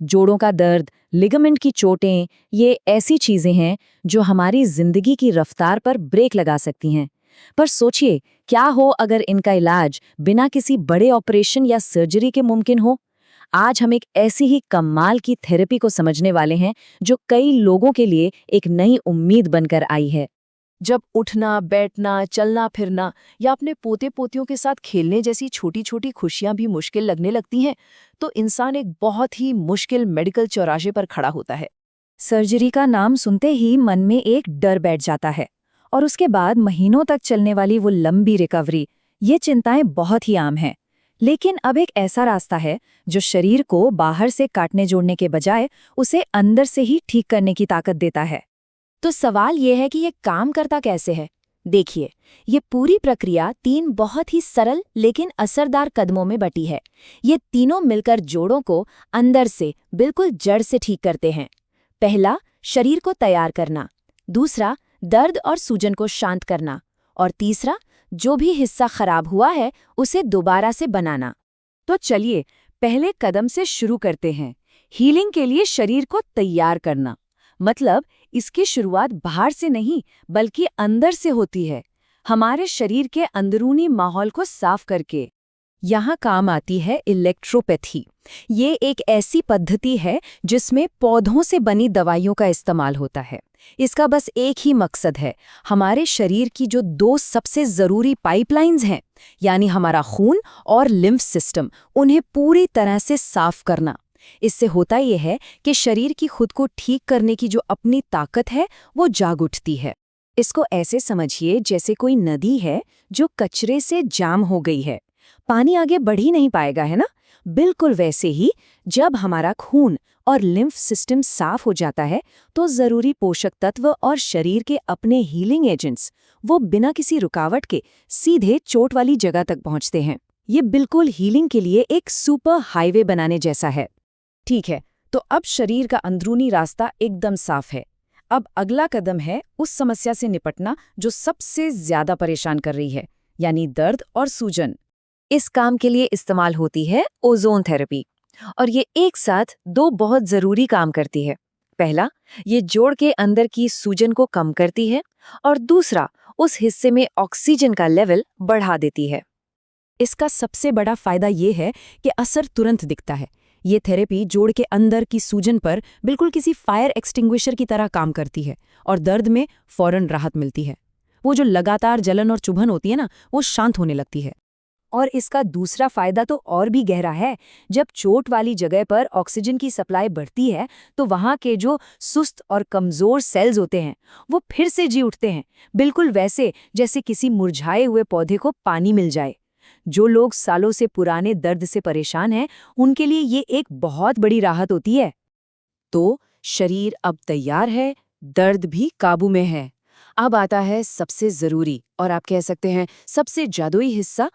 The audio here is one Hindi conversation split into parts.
जोड़ों का दर्द, लिगामेंट की चोटें, ये ऐसी चीजें हैं जो हमारी जिंदगी की रफ्तार पर ब्रेक लगा सकती हैं। पर सोचिए, क्या हो अगर इनका इलाज बिना किसी बड़े ऑपरेशन या सर्जरी के मुमकिन हो। आज हम एक ऐसी ही कमाल की थेरेपी को समझने वाले हैं जो कई लोगों के लिए एक नई उम्मीद बनकर आई है। जब उठना, बैठना, चलना फिरना या अपने पोते पोतियों के साथ खेलने जैसी छोटी छोटी खुशियां भी मुश्किल लगने लगती हैं, तो इंसान एक बहुत ही मुश्किल मेडिकल चौराहे पर खड़ा होता है। सर्जरी का नाम सुनते ही मन में एक डर बैठ जाता है, और उसके बाद महीनों तक चलने वाली वो लंबी रिकवरी, ये चिंताएं बहुत ही आम हैं। लेकिन अब एक ऐसा रास्ता है जो शरीर को बाहर से काटने जोड़ने के बजाय उसे अंदर से ही ठीक करने की ताकत देता है। तो सवाल ये है कि ये काम करता कैसे है। देखिए, ये पूरी प्रक्रिया 3 बहुत ही सरल लेकिन असरदार कदमों में बटी है। ये तीनों मिलकर जोड़ों को अंदर से बिल्कुल जड़ से ठीक करते हैं। पहला, शरीर को तैयार करना। दूसरा, दर्द और सूजन को शांत करना। और तीसरा, जो भी हिस्सा खराब हुआ है उसे दोबारा से बनाना। तो चलिए, पहले कदम से शुरू करते हैं। हीलिंग के लिए शरीर को तैयार करना। मतलब इसकी शुरुआत बाहर से नहीं बल्कि अंदर से होती है, हमारे शरीर के अंदरूनी माहौल को साफ करके। यहाँ काम आती है इलेक्ट्रोपैथी। ये एक ऐसी पद्धति है जिसमें पौधों से बनी दवाइयों का इस्तेमाल होता है। इसका बस एक ही मकसद है, हमारे शरीर की जो 2 सबसे ज़रूरी पाइपलाइंस हैं, यानी हमारा खून और लिम्फ सिस्टम, उन्हें पूरी तरह से साफ करना। इससे होता यह है कि शरीर की खुद को ठीक करने की जो अपनी ताकत है वो जाग उठती है। इसको ऐसे समझिए जैसे कोई नदी है जो कचरे से जाम हो गई है, पानी आगे बढ़ ही नहीं पाएगा, है ना। बिल्कुल वैसे ही जब हमारा खून और लिम्फ सिस्टम साफ हो जाता है तो ज़रूरी पोषक तत्व और शरीर के अपने हीलिंग एजेंट्स वो बिना किसी रुकावट के सीधे चोट वाली जगह तक पहुंचते हैं। ये बिल्कुल हीलिंग के लिए एक सुपर हाईवे बनाने जैसा है। ठीक है, तो अब शरीर का अंदरूनी रास्ता एकदम साफ है। अब अगला कदम है उस समस्या से निपटना जो सबसे ज्यादा परेशान कर रही है, यानी दर्द और सूजन। इस काम के लिए इस्तेमाल होती है ओजोन थेरेपी, और ये एक साथ 2 बहुत जरूरी काम करती है। पहला, ये जोड़ के अंदर की सूजन को कम करती है, और दूसरा, उस हिस्से में ऑक्सीजन का लेवल बढ़ा देती है। इसका सबसे बड़ा फायदा ये है कि असर तुरंत दिखता है। ये थेरेपी जोड़ के अंदर की सूजन पर बिल्कुल किसी फायर एक्सटिंग्विशर की तरह काम करती है, और दर्द में फौरन राहत मिलती है। वो जो लगातार जलन और चुभन होती है ना, वो शांत होने लगती है। और इसका दूसरा फायदा तो और भी गहरा है। जब चोट वाली जगह पर ऑक्सीजन की सप्लाई बढ़ती है तो वहाँ के जो सुस्त और कमज़ोर सेल्स होते हैं वो फिर से जी उठते हैं, बिल्कुल वैसे जैसे किसी मुरझाए हुए पौधे को पानी मिल जाए। जो लोग सालों से पुराने दर्द से परेशान हैं, उनके लिए ये एक बहुत बड़ी राहत होती है। तो शरीर अब तैयार है, दर्द भी काबू में है। अब आता है सबसे ज़रूरी और आप कह सकते हैं सबसे जादुई हिस्सा,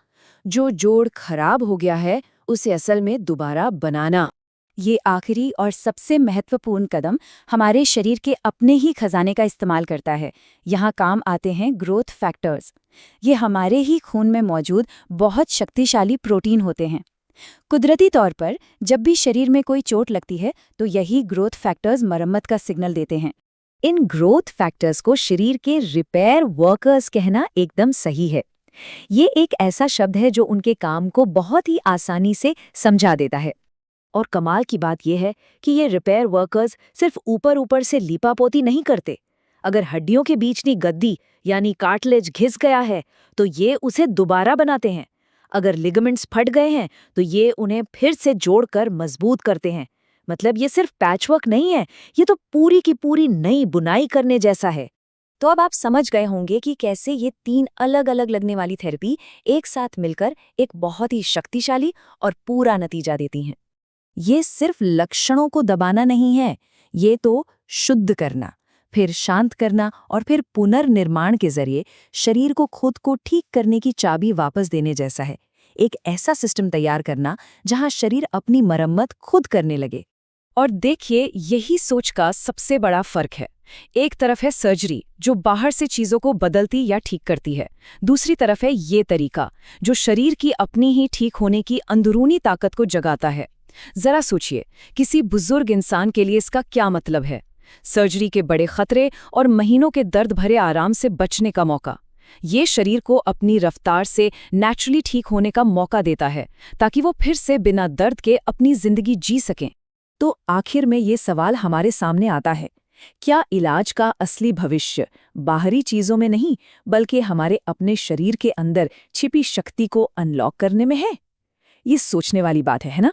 जो जोड़ खराब हो गया है उसे असल में दोबारा बनाना। ये आखिरी और सबसे महत्वपूर्ण कदम हमारे शरीर के अपने ही खजाने का इस्तेमाल करता है। यहाँ काम आते हैं ग्रोथ फैक्टर्स। ये हमारे ही खून में मौजूद बहुत शक्तिशाली प्रोटीन होते हैं। कुदरती तौर पर जब भी शरीर में कोई चोट लगती है तो यही ग्रोथ फैक्टर्स मरम्मत का सिग्नल देते हैं। इन ग्रोथ फैक्टर्स को शरीर के रिपेयर वर्कर्स कहना एकदम सही है। ये एक ऐसा शब्द है जो उनके काम को बहुत ही आसानी से समझा देता है। और कमाल की बात यह है कि ये रिपेयर वर्कर्स सिर्फ ऊपर ऊपर से लीपापोती नहीं करते। अगर हड्डियों के बीच गद्दी यानी कार्टिलेज घिस गया है तो ये उसे दोबारा बनाते हैं। अगर लिगामेंट्स फट गए हैं तो ये उन्हें फिर से जोड़कर मजबूत करते हैं। मतलब ये सिर्फ पैचवर्क नहीं है, ये तो पूरी की पूरी नई बुनाई करने जैसा है। तो अब आप समझ गए होंगे कि कैसे ये 3 अलग अलग लगने वाली थेरेपी एक साथ मिलकर एक बहुत ही शक्तिशाली और पूरा नतीजा देती हैं। ये सिर्फ लक्षणों को दबाना नहीं है, ये तो शुद्ध करना, फिर शांत करना और फिर पुनर्निर्माण के जरिए शरीर को खुद को ठीक करने की चाबी वापस देने जैसा है। एक ऐसा सिस्टम तैयार करना जहां शरीर अपनी मरम्मत खुद करने लगे। और देखिए, यही सोच का सबसे बड़ा फर्क है। एक तरफ है सर्जरी जो बाहर से चीजों को बदलती या ठीक करती है, दूसरी तरफ है ये तरीका जो शरीर की अपनी ही ठीक होने की अंदरूनी ताकत को जगाता है। जरा सोचिए, किसी बुजुर्ग इंसान के लिए इसका क्या मतलब है? सर्जरी के बड़े खतरे और महीनों के दर्द भरे आराम से बचने का मौका। ये शरीर को अपनी रफ्तार से नेचुरली ठीक होने का मौका देता है, ताकि वो फिर से बिना दर्द के अपनी जिंदगी जी सकें। तो आखिर में ये सवाल हमारे सामने आता है, क्या इलाज का असली भविष्य बाहरी चीजों में नहीं, बल्कि हमारे अपने शरीर के अंदर छिपी शक्ति को अनलॉक करने में है? ये सोचने वाली बात है ना?